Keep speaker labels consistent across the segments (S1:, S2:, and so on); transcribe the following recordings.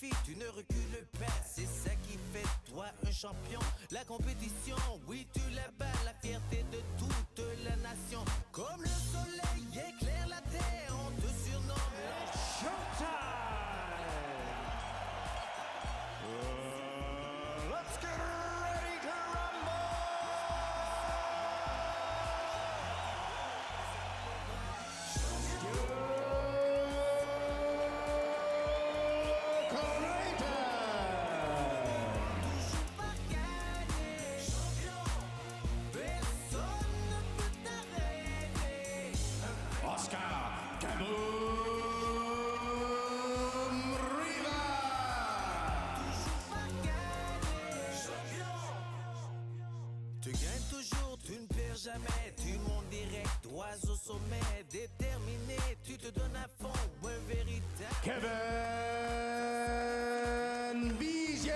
S1: défi, tu ne recules pas. C'est ça qui fait toi un champion. La compétition, oui, tu la bats. La fierté de toute la nation. Comme le soleil éclaire la terre, on te surnomme
S2: Showtime! Let's get ready to rumble!
S1: toujours pas gagné. Champion, personne ne peut t'arrêter.
S2: Oscar Kaboom Riva!
S1: Toujours pas gagné. Champion, tu gagnes toujours, tu ne perds jamais. Tu montes direct, droit au sommet. Déterminé, tu te donnes à fond. Un véritable
S2: Kevin Vizier!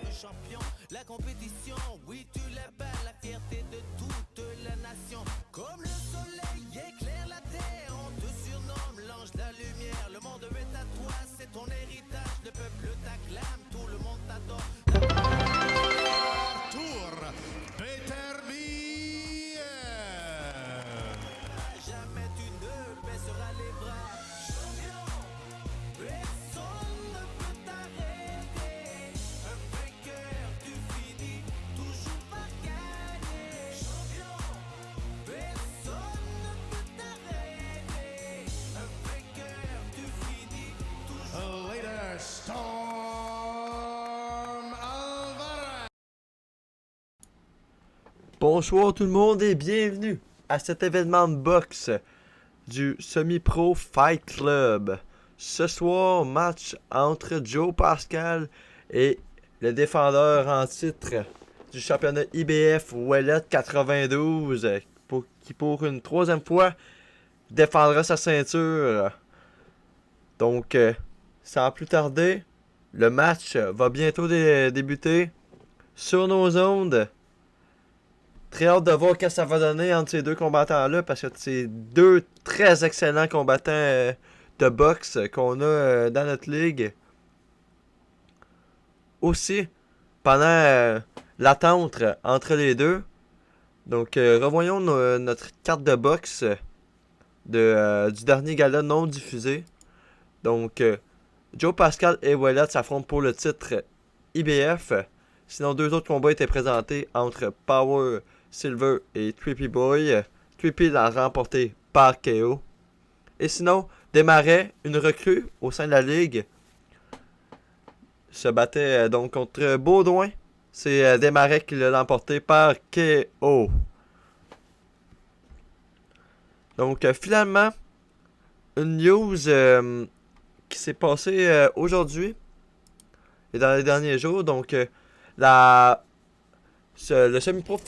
S1: un champion. La compétition, oui, tu la bats. La fierté de toute la nation. Comme le soleil éclaire la terre, on te surnomme l'ange de la lumière. Le monde est à toi, c'est ton héritage. Le peuple t'acclame, tout le monde t'adore.
S2: Arthur Beterbiev!
S1: Jamais tu ne baisseras les bras. Champion, personne ne peut t'arrêter. Un vainqueur, tu finis toujours par gagner. Champion, personne ne peut t'arrêter. Un vainqueur, tu finis toujours.
S2: Later, Storm Alvarez!
S3: Bonsoir tout le monde et bienvenue à cet événement de boxe du Semi-Pro Fight Club. Ce soir, match entre Joe Pascal et le défendeur en titre du championnat IBF Ouellet 92 qui pour une troisième fois défendra sa ceinture. Donc, sans plus tarder, le match va bientôt débuter sur nos ondes. Très hâte de voir ce que ça va donner entre ces deux combattants-là parce que c'est deux très excellents combattants de boxe qu'on a dans notre ligue. Aussi, pendant l'attente entre les deux, donc revoyons notre carte de boxe du dernier gala non diffusé. Donc, Joe Pascal et Ouellet s'affrontent pour le titre IBF. Sinon, deux autres combats étaient présentés entre Power Silver et Trippy Boy. Trippy l'a remporté par KO. Et sinon, Desmarais, une recrue au sein de la ligue, se battait donc contre Baudouin. C'est Desmarais qui l'a remporté par KO. Donc finalement, une news qui s'est passée aujourd'hui et dans les derniers jours. Donc le semi-pro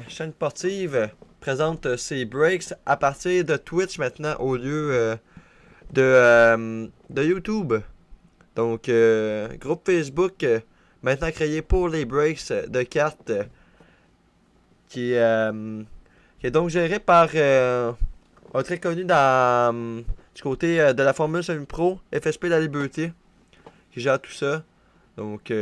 S3: chaîne sportive présente ses breaks à partir de Twitch maintenant au lieu de YouTube. Donc, groupe Facebook maintenant créé pour les breaks de cartes qui est donc géré par un très connu du côté de la Formule Semi-Pro, FSP La Liberté, qui gère tout ça. Donc,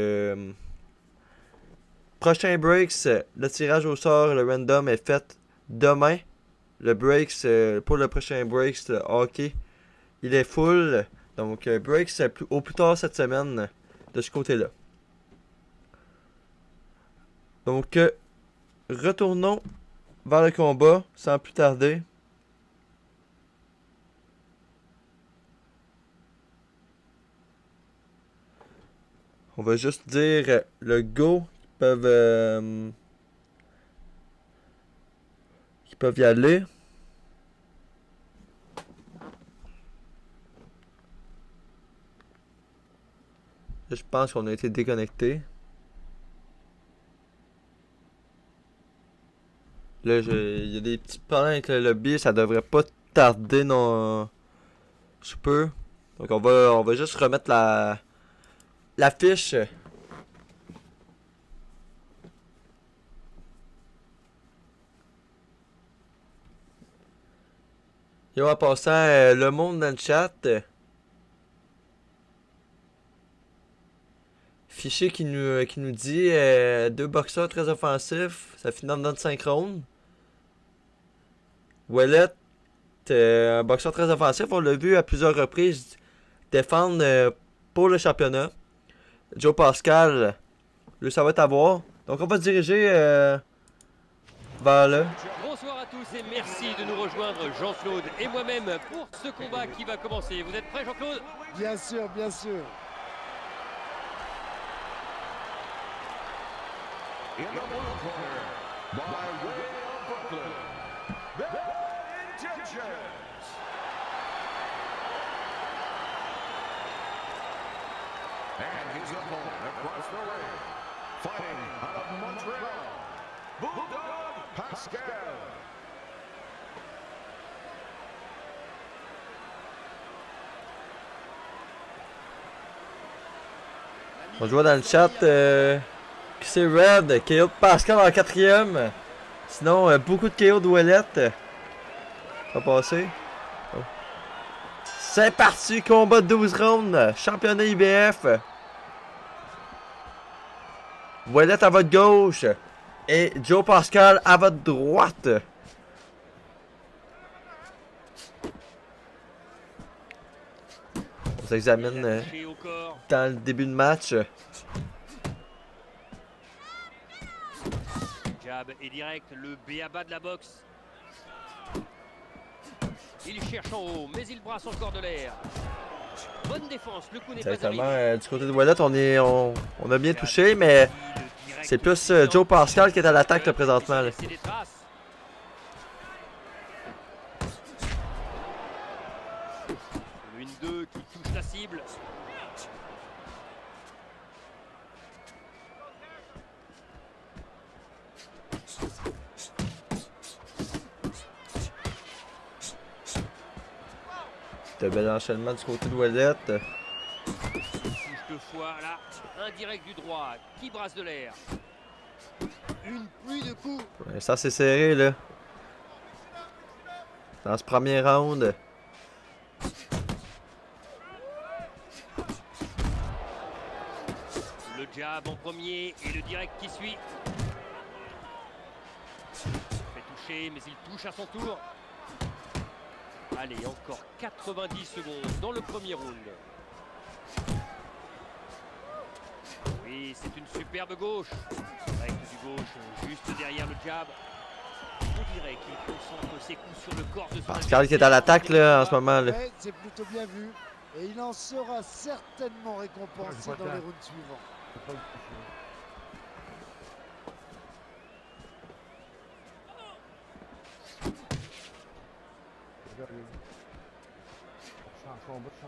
S3: prochain breaks, le tirage au sort, le random est fait demain. Le breaks, pour le prochain breaks, le hockey, il est full. Donc, breaks au plus tard cette semaine de ce côté-là. Donc, retournons vers le combat sans plus tarder. On va juste dire le go qui peuvent y aller. Là, je pense qu'on a été déconnecté. Là, il y a des petits problèmes avec le lobby, ça devrait pas tarder non sous peu. Donc on va juste remettre la fiche. Et en passant, le monde dans le chat. Fichier qui nous dit deux boxeurs très offensifs. Ça finit dans notre 5 rounds. Ouellet, un boxeur très offensif. On l'a vu à plusieurs reprises défendre pour le championnat. Joe Pascal, lui, ça va être à voir. Donc, on va se diriger vers là.
S4: Bonsoir à tous et merci de nous rejoindre, Jean-Claude et moi-même, pour ce combat qui va commencer. Vous êtes prêts, Jean-Claude?
S5: Bien sûr, bien sûr.
S6: In the blue corner, by way of Brooklyn, the Intentions. And his opponent across the ring, fighting out of Montreal, Bulldog Pascal.
S3: On voit dans le chat qui c'est Red, KO de Pascal en 4ème. Sinon, beaucoup de KO de Ouellette. Ça va passer. Oh. C'est parti, combat de 12 rounds. Championnat IBF. Ouellette à votre gauche. Et Joe Pascal à votre droite. On s'examine dans le début de match.
S4: Jab et direct, le b.a.-ba de la boxe. Il cherche en haut, mais il brasse encore de l'air. Bonne défense, le coup n'est pas
S3: Exactement,
S4: arrivé.
S3: du côté de Ouellette, on a bien touché, mais c'est plus Joe Pascal qui est à l'attaque là, présentement. Là.
S4: Une 2 qui touche la cible.
S3: De bel enchaînement du côté de Ouellette.
S4: Touche deux fois là, un direct du droit qui brasse de l'air. Une pluie de coups.
S3: Ça c'est serré là. Dans ce premier round.
S4: Le jab en premier et le direct qui suit. Fait toucher, mais il touche à son tour. Allez, encore 90 secondes dans le premier round. Oui, c'est une superbe gauche. Direct du gauche, juste derrière le jab. On dirait qu'il concentre ses coups sur le corps de son
S3: Pascal qui est à l'attaque là en ce moment. Là.
S5: Ouais, c'est plutôt bien vu. Et il en sera certainement récompensé dans les rounds suivants.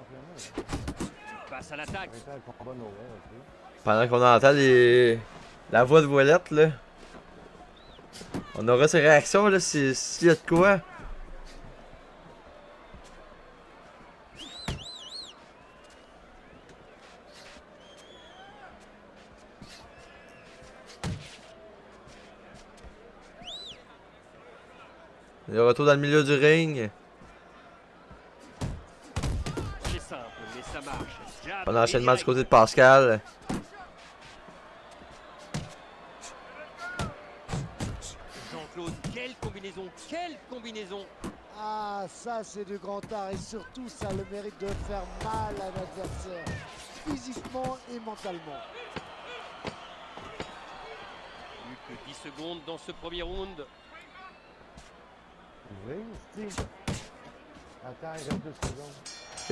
S4: Il passe à l'attaque.
S3: Pendant qu'on entend la voix de Ouellette là. On aura ses réactions là s'il y a de quoi. Le retour dans le milieu du ring.
S4: C'est simple, mais ça marche. Jab
S3: On
S4: et
S3: enchaînement du
S4: direct.
S3: côté de Pascal.
S4: Jean-Claude, quelle combinaison, quelle combinaison.
S5: Ah, ça c'est du grand art et surtout ça a le mérite de faire mal à l'adversaire, physiquement et mentalement.
S4: Plus que 10 secondes dans ce premier round.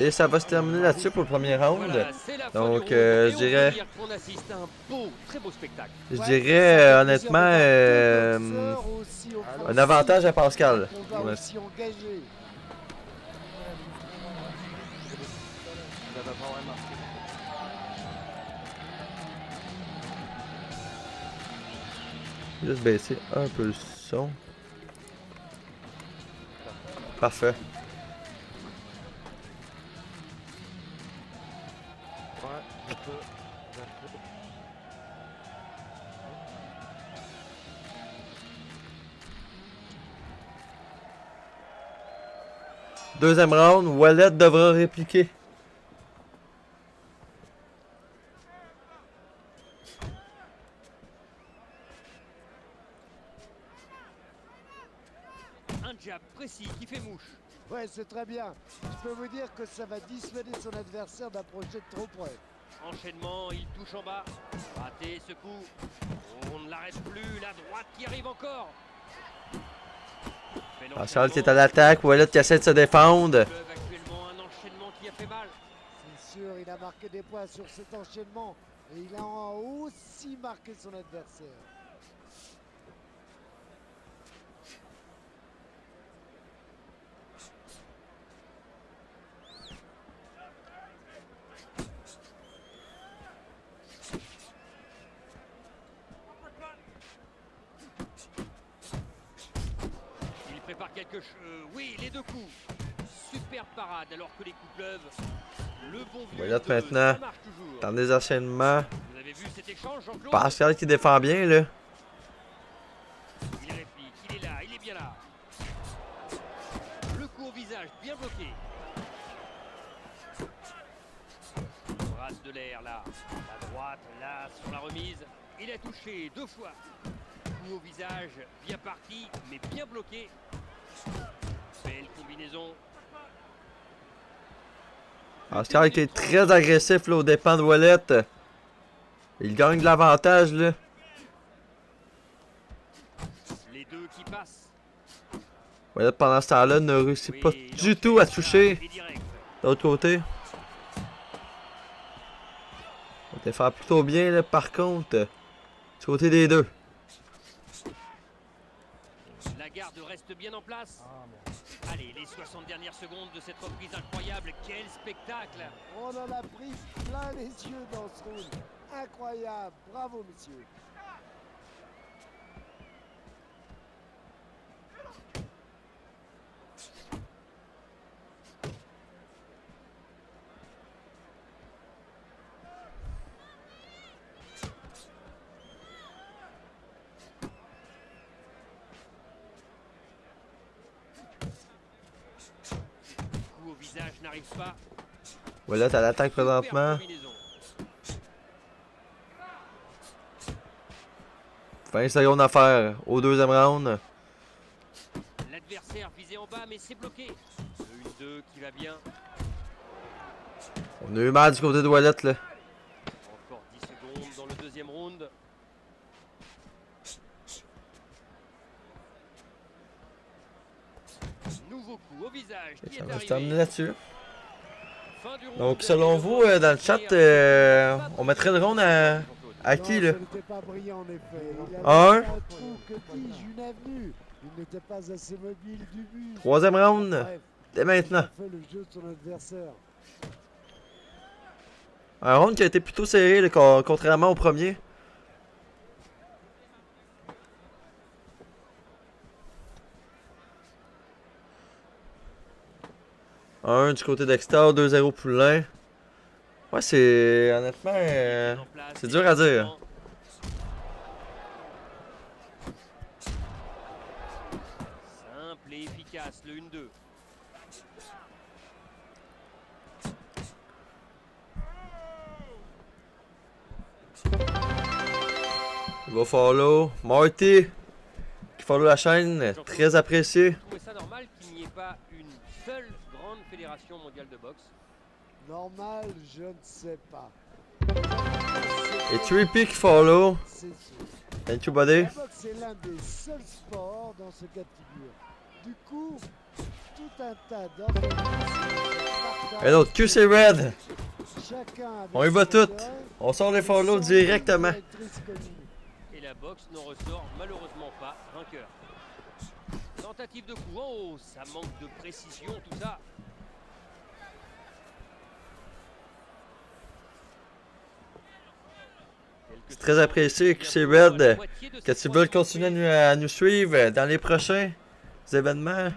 S3: Et ça va se terminer là-dessus pour le premier round.
S4: Voilà, c'est la fin
S3: Donc,
S4: du round et
S3: je
S4: on
S3: dirais-
S4: peut dire qu'on assiste à un beau, très beau spectacle.
S3: Je
S5: Ouais,
S3: dirais
S5: ça fait
S3: honnêtement
S5: plaisir de voir deux boxeurs aussi offensifs,
S3: un avantage à Pascal.
S5: un combat
S3: Ouais.
S5: aussi engagé.
S3: Juste baisser un peu le son. Parfait. Deuxième round, Ouellette devra répliquer.
S4: jab précis qui fait mouche.
S5: Ouais, c'est très bien. Je peux vous dire que ça va dissuader son adversaire d'approcher de trop près.
S4: Enchaînement, il touche en bas. Raté ce coup. On ne l'arrête plus. La droite qui arrive encore. Bel
S3: Pascal qui est
S4: enchaînement.
S3: à l'attaque. Ouellet qui essaie de se défendre.
S4: Club actuellement un enchaînement qui a fait mal.
S5: C'est sûr, il a marqué des points sur cet enchaînement. Et il a aussi marqué son adversaire.
S4: Il prépare quelque chose. Oui, les deux coups. Superbe parade alors que les coups pleuvent. Le bon vieux.
S3: Ouellet
S4: deux,
S3: maintenant.
S4: ça marche toujours.
S3: Dans des enchaînements.
S4: Vous avez vu cet échange, Jean-Claude?
S3: Pascal qui défend bien, là.
S4: Il réplique, il est là, il est bien là. Le coup au visage, bien bloqué. Il brasse de l'air là. La droite, là, sur la remise. Il a touché 2 fois. Coup au visage, bien parti, mais bien bloqué. Belle combinaison.
S3: Pascal qui est très agressif là, aux dépens de Ouellet. Il gagne de l'avantage, là.
S4: Les deux qui passent.
S3: Ouellet, pendant ce temps-là, ne réussit
S4: Oui,
S3: pas
S4: il
S3: du
S4: enchaîne
S3: tout à
S4: ça,
S3: toucher.
S4: et direct.
S3: De l'autre côté. On défend plutôt bien, là, par contre. Du côté des deux.
S4: La garde reste bien en place. Allez, les 60 dernières secondes de cette reprise incroyable. Quel spectacle!
S5: On en a pris plein les yeux dans ce round. Incroyable. Bravo, messieurs.
S4: Coup au visage n'arrive pas.
S3: Ouellet à l'attaque
S4: Superbe
S3: présentement.
S4: combinaison.
S3: 20 secondes à faire au deuxième round.
S4: L'adversaire visé en bas, mais c'est bloqué. Le 1-2 qui va bien.
S3: On a eu mal du côté de Ouellet, là.
S4: Encore 10 secondes dans le deuxième round. Nouveau coup au visage qui
S3: Ça
S4: est
S3: va se terminer
S4: arrivé.
S3: là-dessus.
S4: Fin du round.
S3: Donc, selon vous, dans le chat, on mettrait le round à qui, là?
S5: Non, ce n'était pas brillant en effet. Il avait
S3: Un.
S5: un trou, que dis-je, une avenue. Il n'était pas assez mobile du but.
S3: Troisième round,
S5: Bref,
S3: dès maintenant.
S5: il a fait le jeu de son adversaire.
S3: Un round qui a été plutôt serré, là, contrairement au premier. Un du côté d'Exter, 2-0 Poulain. Ouais, c'est honnêtement,
S4: En place,
S3: c'est dur à dire.
S4: Simple et efficace, le 1-2.
S3: Il va follow. Marty, qui follow la chaîne, très apprécié.
S4: Vous trouvez ça normal qu'il n'y ait pas une seule grande fédération mondiale de boxe?
S5: Normal, je ne sais pas.
S3: Et Trippy qui follow.
S5: C'est sûr.
S3: Thank you, buddy.
S5: La boxe est l'un des seuls sports dans ce cas de figure. Du coup, tout un tas d'organismes.
S3: Un autre QC Red.
S5: Chacun avec
S3: On y va
S5: son
S3: tout.
S5: intérêt
S3: On sort les
S5: et
S3: follow
S5: sans
S3: directement.
S5: directrice commune.
S4: Et la boxe n'en ressort malheureusement pas vainqueur. Tentative de coup en haut, ça manque de précision tout ça.
S3: C'est très apprécié, QC Red. Que tu veux continuer à nous suivre dans les prochains événements.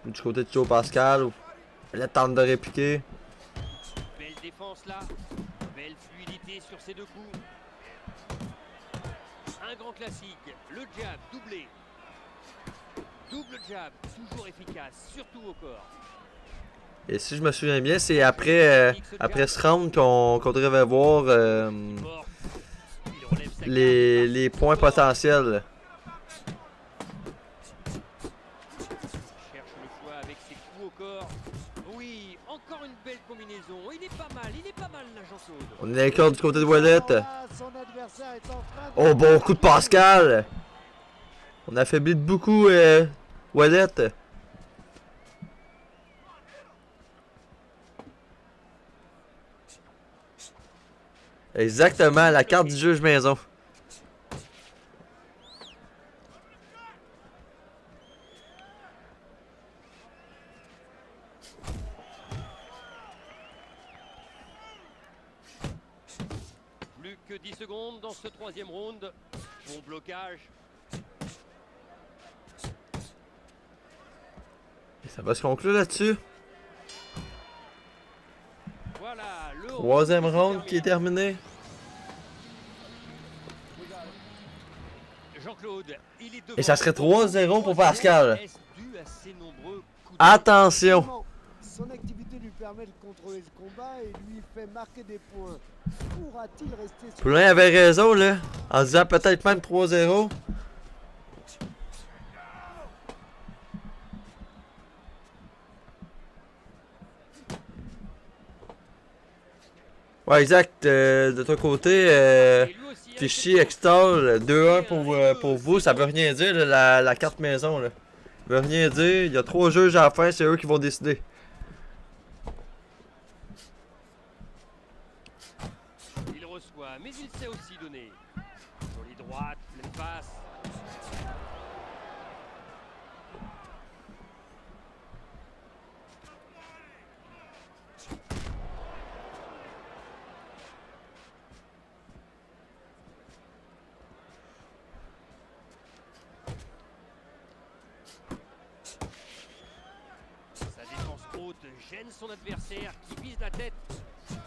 S3: Du côté de Joe Pascal, elle tente de répliquer.
S4: Belle défense là, belle fluidité sur ces deux coups. Un grand classique, le jab doublé. Double jab, toujours efficace, surtout au corps.
S3: Et si je me souviens bien, c'est après ce round qu'on devrait voir les points potentiels.
S4: Cherche le choix avec ses coups au corps. Oui, encore une belle combinaison. Il est pas mal Jean-Claude.
S3: On est d'accord du côté de Wallet.
S5: Là, son adversaire est en train de...
S3: Oh, bon coup de Pascal! On affaiblit beaucoup Wallet. Exactement, la carte du juge maison.
S4: Plus que 10 secondes dans ce troisième round. Bon blocage.
S3: Et ça va se conclure là-dessus.
S4: Voilà, le
S3: Troisième
S4: round
S3: round qui est terminé.
S4: Jean-Claude, il est devant.
S3: Et ça serait 3-0 pour Pascal.
S4: Est-ce dû à ses nombreux coups de
S3: Attention!
S5: Son activité lui permet de contrôler le combat et lui fait marquer des points. Pourra-t-il rester sur...
S3: Poulain avait raison là, en disant peut-être même 3-0. Ouais, exact. De ton côté,
S4: Et lui aussi, avec
S3: Tichy,
S4: ses
S3: Extol, 2-1 pour vous, ça veut rien dire là, la carte maison là. Ça veut rien dire, il y a 3 juges à la fin, c'est eux qui vont décider.
S4: Il reçoit, mais il sait aussi donner. Jolie droite, pleine face. Sa défense haute gêne son adversaire qui vise la tête.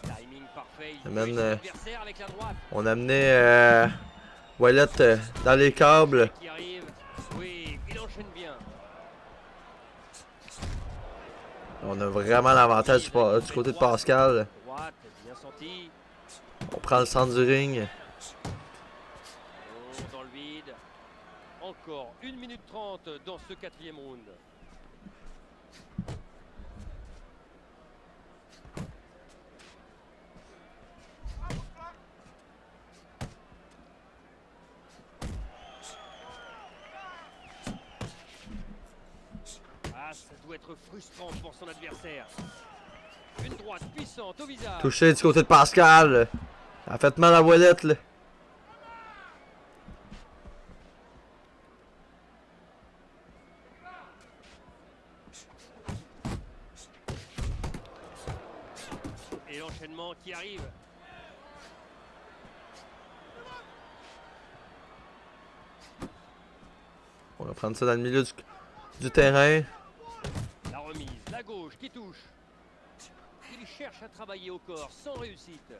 S4: Timing parfait, il
S3: Amène,
S4: touche son adversaire avec la droite.
S3: On a amené Wallet dans les câbles.
S4: Qui arrive, oui, il enchaîne bien.
S3: On a vraiment l'avantage du côté de Pascal.
S4: Droite, bien senti.
S3: On prend le centre du ring.
S4: Oh, dans le vide. Encore 1 minute 30 dans ce quatrième round. Ah, ça doit être frustrant pour son adversaire. Une droite puissante au visage.
S3: Touché du côté de Pascal. Ça a fait mal à Wallet là.
S4: Et l'enchaînement qui arrive.
S3: On va prendre ça dans le milieu du terrain.
S4: La remise, la gauche qui touche. Il cherche à travailler au corps sans réussite.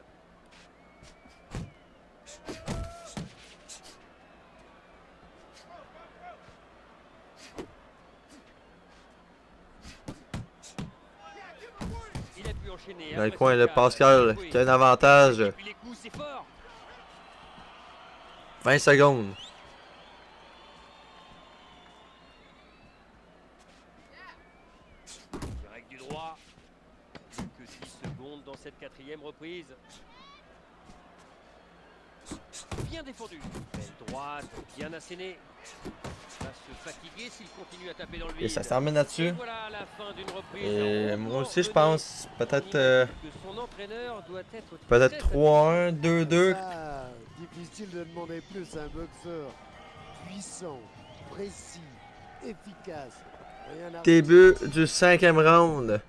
S4: Il a pu enchaîner.
S3: Dans le
S4: après
S3: coin,
S4: son
S3: là,
S4: câble.
S3: Pascal
S4: Oui.
S3: qui a un avantage.
S4: Et puis les coups, c'est fort.
S3: 20 secondes.
S4: Direct du droit. Plus que 10 secondes dans cette quatrième reprise. Bien défendu. Belle droite, bien assénée. Va se fatiguer s'il continue à taper dans le vide.
S3: Et ça se termine là-dessus.
S4: Et voilà la fin d'une reprise.
S3: Et
S4: en
S3: moi aussi, je
S4: ordonnée.
S3: pense peut-être
S4: Que son entraîneur doit être
S3: peut-être
S4: très
S3: 3-1, 2-2.
S5: Ah, difficile de demander plus à un boxeur. Puissant, précis, efficace. Rien à...
S3: Début du 5e round.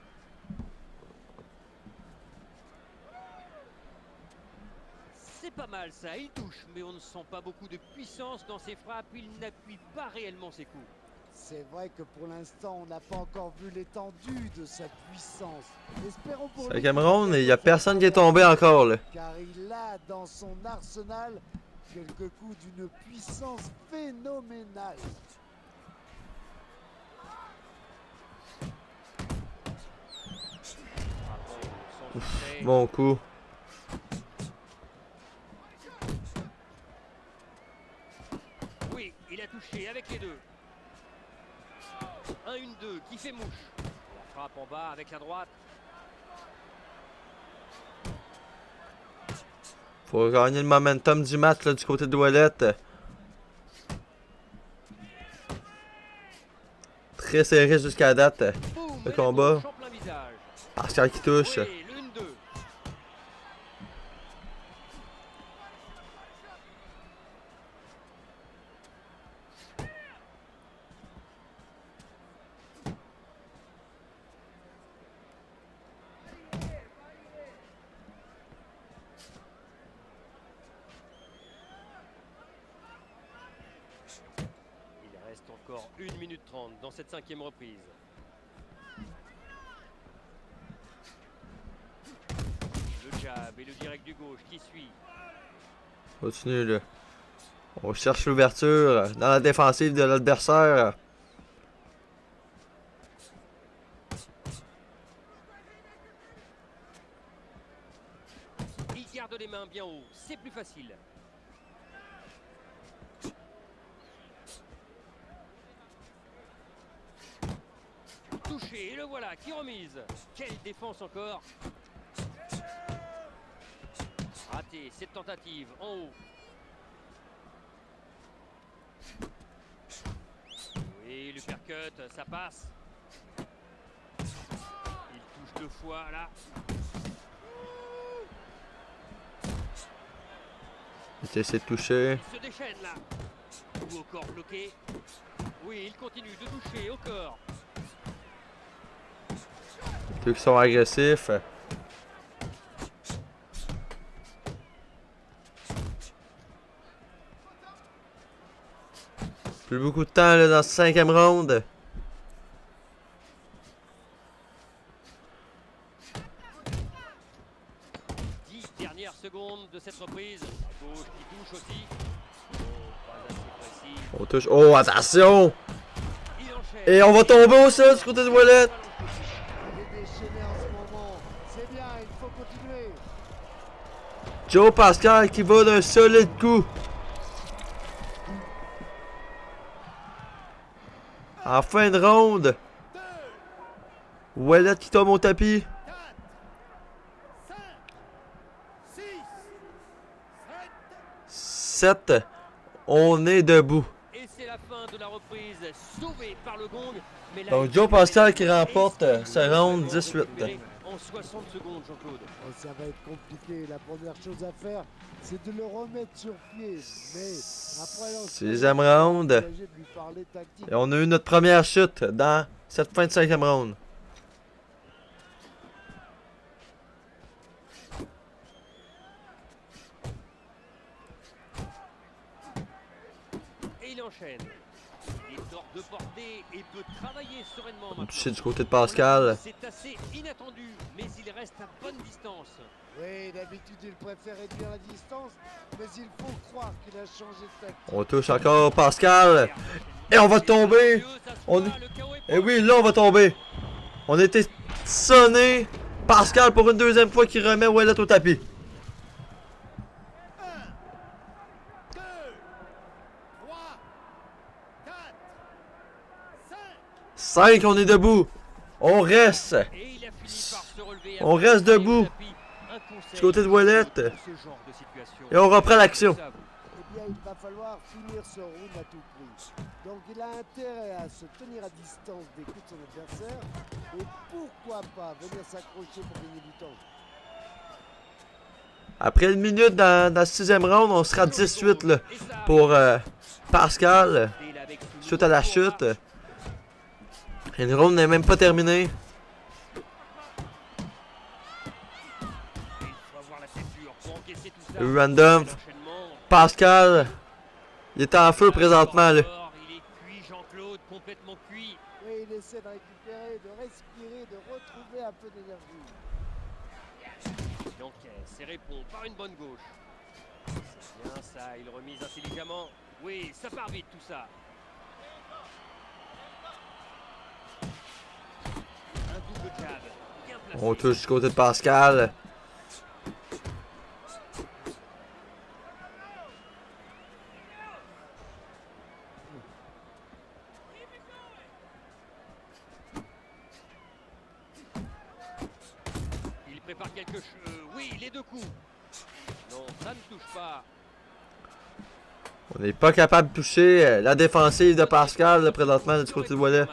S4: C'est pas mal ça, il touche, mais on ne sent pas beaucoup de puissance dans ses frappes, il n'appuie pas réellement ses coups.
S5: C'est vrai que pour l'instant, on n'a pas encore vu l'étendue de sa puissance. Espérons pour lui
S3: 5e round, et il n'y a personne qui est tombé encore là.
S5: car il a dans son arsenal quelques coups d'une puissance phénoménale.
S4: Parfait.
S3: Bon coup.
S4: Oui, il a touché avec les deux. 1-1-2 qui fait mouche. La frappe en bas avec la droite.
S3: Faut gagner le momentum du match là, du côté de Ouellette. Très serré jusqu'à date.
S4: Boum,
S3: Le
S4: et
S3: combat.
S4: gauche en plein visage.
S3: Pascal qui touche.
S4: Oui, le 1-2. Il reste encore 1 minute 30 dans cette 5e reprise. Le jab et le direct du gauche qui suit.
S3: Continue là. On cherche l'ouverture dans la défensive de l'adversaire.
S4: Il garde les mains bien haut, c'est plus facile. Touché, et le voilà qui remise. Quelle défense encore. Raté cette tentative en haut. Oui, l'uppercut, ça passe. Il touche 2 fois là.
S3: Il essaie de toucher.
S4: Il se déchaîne là. Ou au corps bloqué. Oui, il continue de toucher au corps.
S3: Ceux qui sont agressifs. Plus beaucoup de temps là, dans ce 5e round.
S4: Dernière seconde de cette reprise. À gauche qui touche aussi. Oh, pas assez précis.
S3: On touche. Oh, attention!
S4: Il enchaîne.
S3: Et on va tomber au sol du côté de Ouellette.
S5: Il est déchaîné en ce moment. C'est bien, il faut continuer.
S3: Joe Pascal qui va d'un solide coup. En fin de ronde. Ouellette qui tombe au tapis. 7. On est debout.
S4: Et c'est la fin de la reprise, sauvée par le gong. Mais là,
S3: Donc Joe Pascal qui remporte ce round 18.
S4: En 60 secondes, Jean-Claude.
S5: Oh, ça va être compliqué. La première chose à faire, c'est de le remettre sur pied. Mais après, on se
S3: 6e round.
S5: envisager de lui parler tactique.
S3: Et on a eu notre première chute dans cette fin de 5e round.
S4: Et il enchaîne. Il est hors de portée et peut travailler sereinement
S3: On
S4: maintenant.
S3: touché du côté de Pascal.
S4: C'est assez inattendu, mais il reste à bonne distance.
S5: Oui, d'habitude, il préfère réduire la distance. Mais il faut croire qu'il a changé de tactique.
S3: On touche encore Pascal. Et on va tomber. On... Et oui, là on va tomber. On a été sonné. Pascal pour une deuxième fois qui remet Ouellette au tapis. 5, on est debout. On reste.
S4: Et il a fini par se relever.
S3: On reste debout. Du côté de Ouellette. Et on reprend l'action.
S5: Eh bien, il va falloir finir ce round à tout prix. Donc, il a intérêt à se tenir à distance des coups de son adversaire. Et pourquoi pas venir s'accrocher pour gagner du temps.
S3: Après une minute dans le 6e round, on sera 18 là, pour Pascal. Suite à la chute. Et le round n'est même pas terminé. Random. Pascal. Il est en feu présentement là.
S4: Il est cuit, Jean-Claude, complètement cuit.
S5: Et il essaie de récupérer, de respirer, de retrouver un peu d'énergie.
S4: Il encaisse et répond par une bonne gauche. C'est bien ça, il remise intelligemment. Oui, ça part vite tout ça. Un double jab, bien placé.
S3: On touche du côté de Pascal.
S4: Il prépare quelque chose. Oui, les deux coups. Non, ça ne touche pas.
S3: On n'est pas capable de toucher la défensive de Pascal là, présentement du côté de Wallet.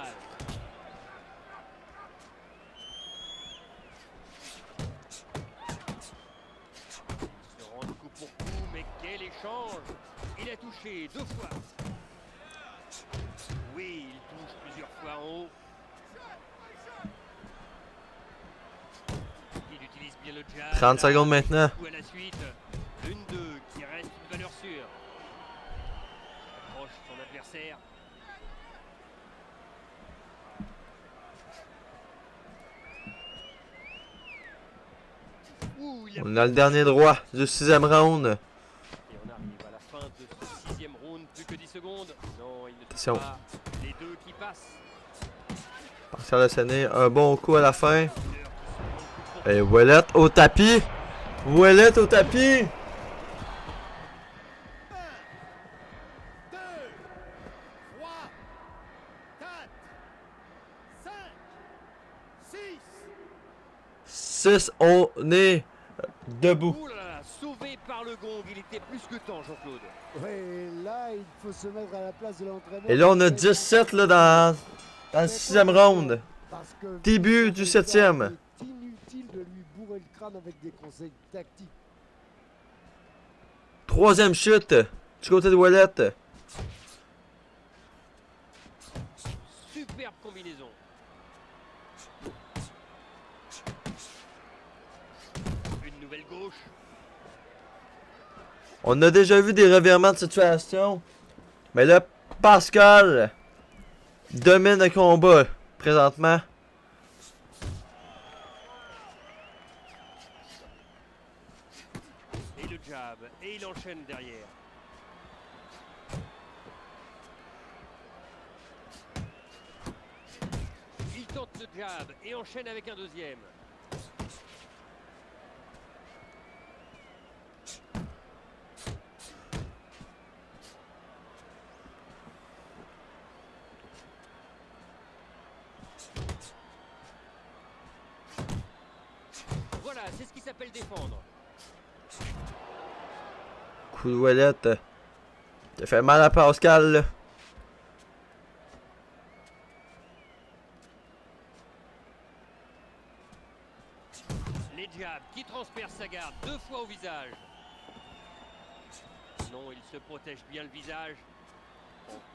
S4: Se rend coup pour coup, mais quel échange! Il a touché 2 fois. Oui, il touche plusieurs fois en haut. Il utilise bien le jab.
S3: 30 secondes maintenant.
S4: Coup à la suite. Une 2 qui reste une valeur sûre. Approche son adversaire. Ouh, il a
S3: On a le dernier droit du 6e round.
S4: Et on arrive à la fin de ce 6e round, plus que 10 secondes. Non, il ne touche
S3: Attention.
S4: pas. Les deux qui passent.
S3: Pascal a sonné un bon coup à la fin. Et Wallet au tapis. Wallet au tapis.
S5: 2, 3, 4, 5, 6.
S3: 6, on est debout.
S4: Ouh là là, sauvé par le gong, il était plus que temps, Jean-Claude.
S5: Oui, là, il faut se mettre à la place de l'entraîneur.
S3: Et là, on a 17 là, dans le 6e round.
S5: Parce que
S3: Début du 7e.
S5: c'est inutile de lui bourrer le crâne avec des conseils tactiques.
S3: 3e chute du côté de Wallet.
S4: Superbe combinaison. Une nouvelle gauche.
S3: On a déjà vu des revirements de situation. Mais là, Pascal domine le combat présentement.
S4: Et le jab. Et il enchaîne derrière. Il tente le jab et enchaîne avec un deuxième. Voilà, c'est ce qui s'appelle défendre.
S3: Coup de Wallet. Qui a fait mal à Pascal. Là.
S4: Les jabs qui transpercent sa garde 2 fois au visage. Non, il se protège bien le visage.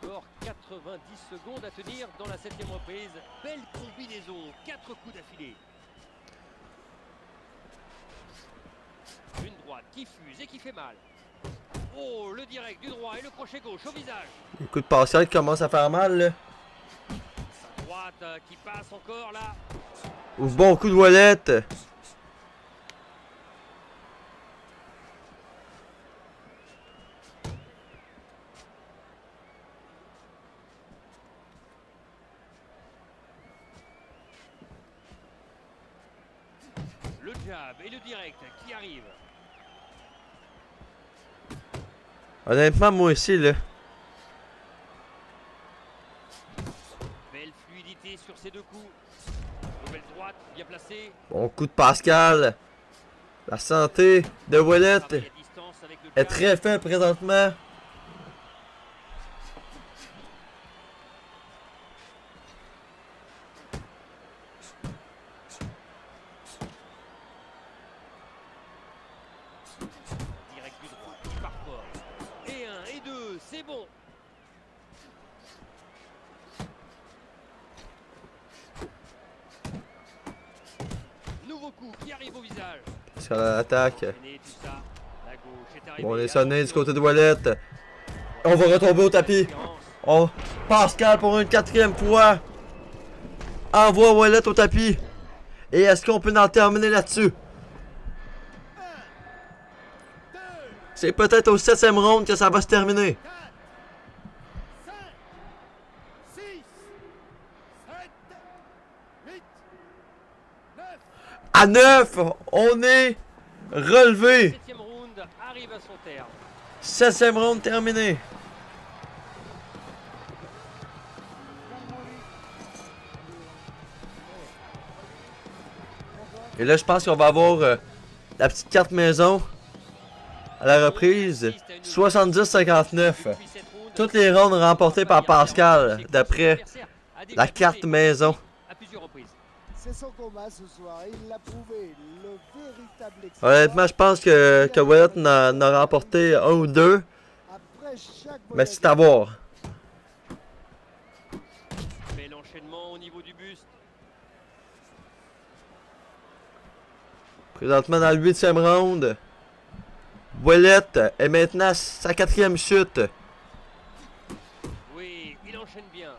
S4: Encore 90 secondes à tenir dans la 7e reprise. Belle combinaison, 4 coups d'affilée. Une droite qui fuse et qui fait mal. Oh, le direct du droit et le crochet gauche au visage.
S3: Le coup de Pascal qui commence à faire mal. Là.
S4: Sa droite qui passe encore là.
S3: Ouf, bon coup de Wallet.
S4: Le jab et le direct qui arrivent.
S3: Honnêtement, moi aussi, là.
S4: Belle fluidité sur ces 2 coups. Nouvelle droite bien placée.
S3: Bon coup de Pascal. La santé de Wallet
S4: Travail à distance avec le
S3: est
S4: jab.
S3: très faible présentement.
S4: Direct du droit qui part fort. Et 1 et 2, c'est bon. Nouveau coup qui arrive au visage.
S3: Pascal à l'attaque.
S4: Enchaîner tout ça. La gauche est arrivée.
S3: Bon, on est sonné du côté de Wallet. On va retomber au tapis. On... Pascal pour une 4e fois. Envoie Wallet au tapis. Et est-ce qu'on peut en terminer là-dessus? C'est peut-être au 7e round que ça va se terminer.
S5: 5, 6, 7, 8, 9.
S3: À 9, on est relevé.
S4: Septième round arrive à son terme.
S3: 7e round terminé. Et là, je pense qu'on va avoir la petite carte maison à la reprise. 70-59. Toutes les rounds remportées par Pascal, d'après la carte maison.
S4: À plusieurs reprises.
S5: C'est son combat ce soir et il l'a prouvé. Le véritable exploit.
S3: Honnêtement, je pense que Ouellet en a remporté un ou deux.
S5: Après chaque
S3: Mais c'est à voir.
S4: Mais l'enchaînement au niveau du buste.
S3: Présentement dans le 8e round. Ouellet est maintenant à sa 4e chute.
S4: Oui, il enchaîne bien.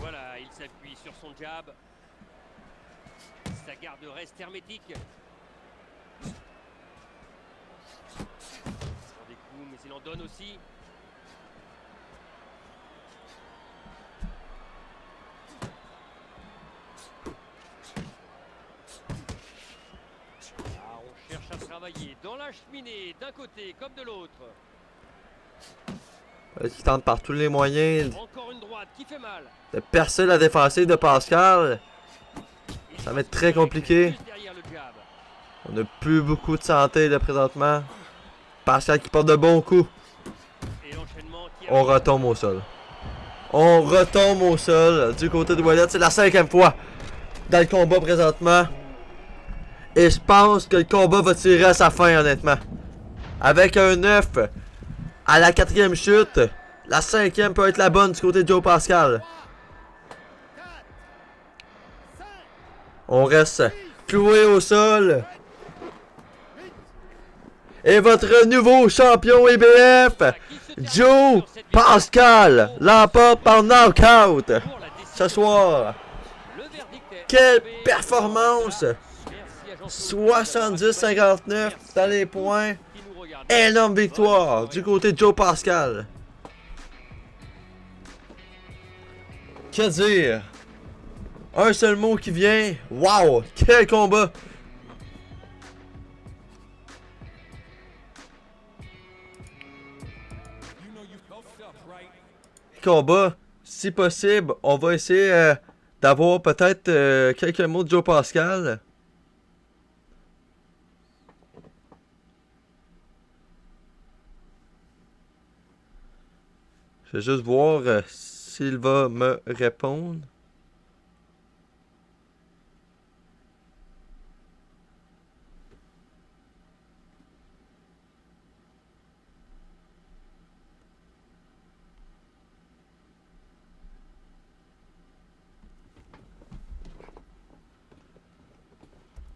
S4: Voilà, il s'appuie sur son jab. Sa garde reste hermétique. Il prend des coups, mais il en donne aussi. Ah, on cherche à travailler dans la cheminée, d'un côté comme de l'autre.
S3: Il tente par tous les moyens
S4: Encore une droite qui fait mal.
S3: de percer la défensive de Pascal. Ça va être très compliqué.
S4: Juste derrière le jab.
S3: On n'a plus beaucoup de santé là présentement. Pascal qui porte de bons coups.
S4: Et l'enchaînement qui
S3: On retombe au sol. On retombe au sol du côté de Ouellet. C'est la 5e fois dans le combat présentement. Et je pense que le combat va tirer à sa fin honnêtement. Avec un 9 à la 4e chute. La 5e peut être la bonne du côté de Joe Pascal. On reste cloué au sol. Et votre nouveau champion IBF, Joe Pascal, l'emporte par knockout ce soir. Quelle performance! 70-59 dans les points. Énorme victoire du côté de Joe Pascal. Que dire? Un seul mot qui vient. Wow! Quel combat! Combat, si possible, on va essayer d'avoir peut-être quelques mots de Joe Pascal. Je vais juste voir s'il va me répondre.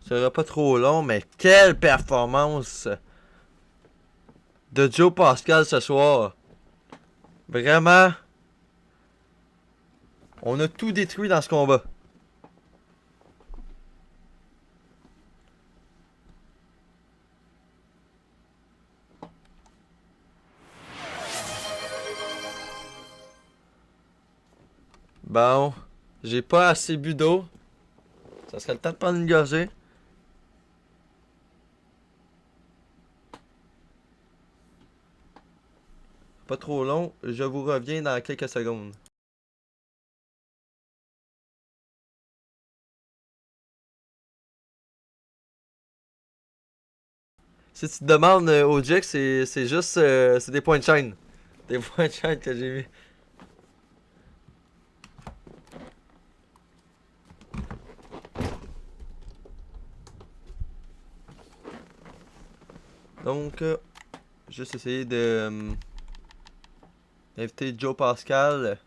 S3: Ça sera pas trop long, mais quelle performance de Joe Pascal ce soir. Vraiment, on a tout détruit dans ce combat. Bon, j'ai pas assez bu d'eau. Ça serait le temps de prendre une gorgée. Pas trop long, je vous reviens dans quelques secondes. Si tu te demandes au Jack, c'est juste c'est des points de chaîne. Des points de chaîne que j'ai mis. Donc, juste essayer de d'inviter Joe Pascal.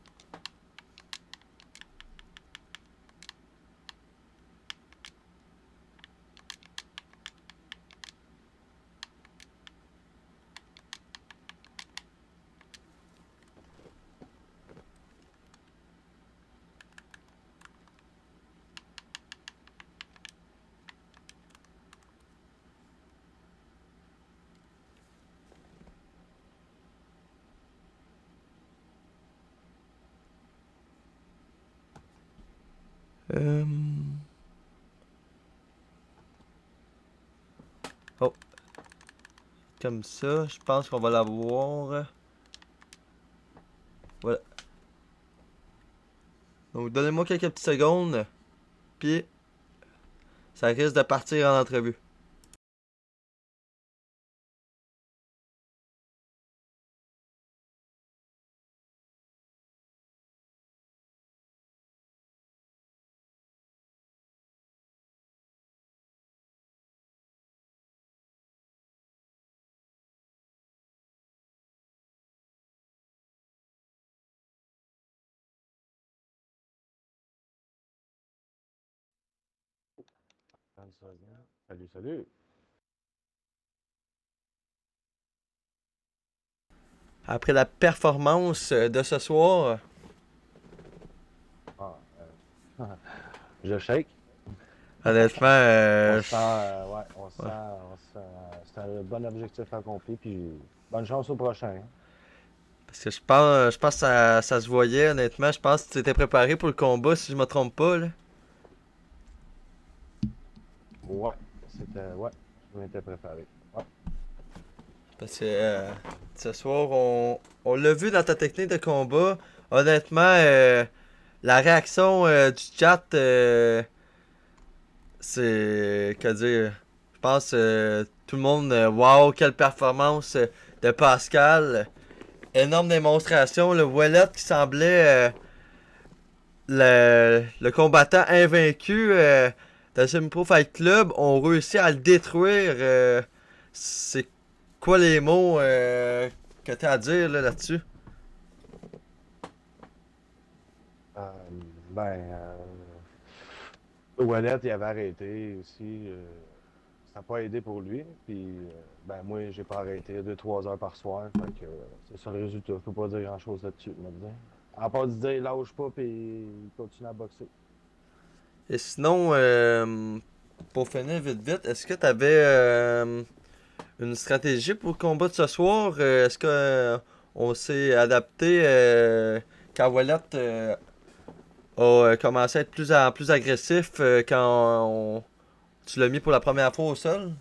S3: Oh. Comme ça, je pense qu'on va l'avoir. Voilà. Donc, donnez-moi quelques petites secondes. Puis, ça risque de partir en entrevue.
S7: Salut, salut.
S3: Après la performance de ce soir,
S7: Ah, je shake.
S3: honnêtement,
S7: On sent, ouais, on sent, c'est un bon objectif accompli, puis bonne chance au prochain. Hein.
S3: parce que je pense que ça se voyait, honnêtement. Je pense que tu étais préparé pour le combat, si je me trompe pas, là.
S7: Ouais, ouais, je m'étais préparé. Ouais.
S3: Parce que ce soir, on l'a vu dans ta technique de combat. Honnêtement, la réaction du chat, c'est. Que dire? Je pense tout le monde, wow, quelle performance de Pascal. Énorme démonstration. Le Ouellet qui semblait le combattant invaincu de Semi-Pro Fight Club ont réussi à le détruire. C'est quoi les mots que tu as à dire là-dessus?
S7: Ben, Ouellet, il avait arrêté aussi. Ça n'a pas aidé pour lui. Puis, ben, moi, j'ai pas arrêté 2-3 heures par soir. Fait que c'est ça le résultat. Je peux pas dire grand-chose là-dessus, maintenant. À part de dire, lâche pas, puis continue à boxer.
S3: Et sinon, pour finir vite, est-ce que tu avais une stratégie pour le combat de ce soir? Est-ce que on s'est adapté quand Ouellet a commencé à être plus agressif quand tu l'as mis pour la première fois au sol?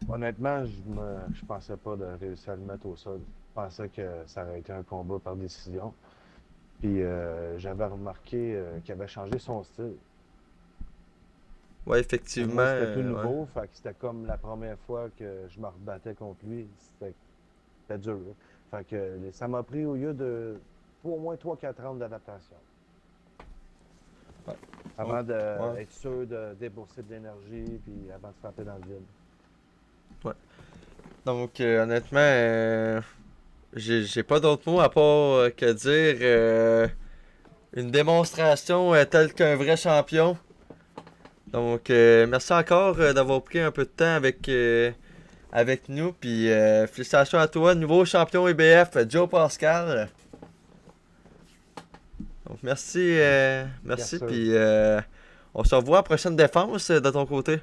S7: Honnêtement, je pensais pas de réussir à le mettre au sol. Je pensais que ça aurait été un combat par décision. Puis j'avais remarqué qu'il avait changé son style.
S3: Ouais, effectivement.
S7: C'était tout
S3: ouais.
S7: nouveau, fait que c'était comme la première fois que je me rebattais contre lui. C'était dur. Là. Fait que ça m'a pris au lieu de au moins 3-4 ans d'adaptation.
S3: Ouais.
S7: Avant
S3: Ouais.
S7: d'être sûr de débourser de l'énergie, puis avant de frapper dans le vide.
S3: Donc, honnêtement, j'ai pas d'autres mots à part que dire une démonstration telle qu'un vrai champion. Donc, merci encore d'avoir pris un peu de temps avec nous. Puis, félicitations à toi, nouveau champion EBF, Joe Pascal. Donc, merci. Merci.
S7: Yes, sir.
S3: Puis, on se revoit à la prochaine défense de ton côté.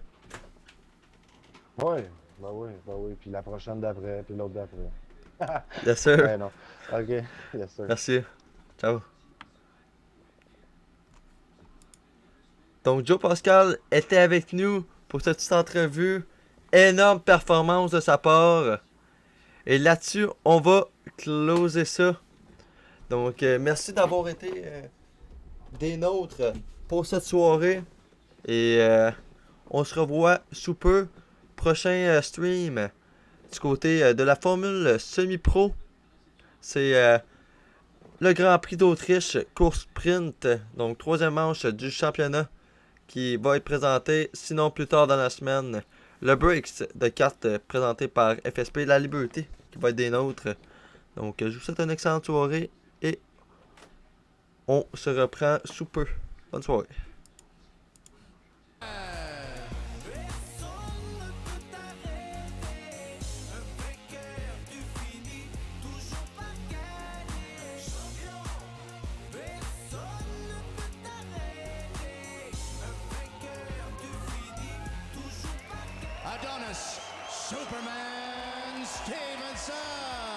S7: Oui, ben oui. Puis la prochaine d'après, puis l'autre d'après.
S3: Bien sûr.
S7: Ouais, non. OK, yes, sir.
S3: Merci. Ciao. Donc, Joe Pascal était avec nous pour cette petite entrevue. Énorme performance de sa part. Et là-dessus, on va closer ça. Donc, merci d'avoir été des nôtres pour cette soirée. Et on se revoit sous peu. Prochain stream du côté de la Formule Semi-Pro. C'est le Grand Prix d'Autriche, course sprint. Donc, troisième manche du championnat qui va être présenté, sinon plus tard dans la semaine. Le Breaks de cartes présenté par FSP La Liberté qui va être des nôtres. Donc, je vous souhaite une excellente soirée et on se reprend sous peu. Bonne soirée.
S2: Adonis Superman Stevenson.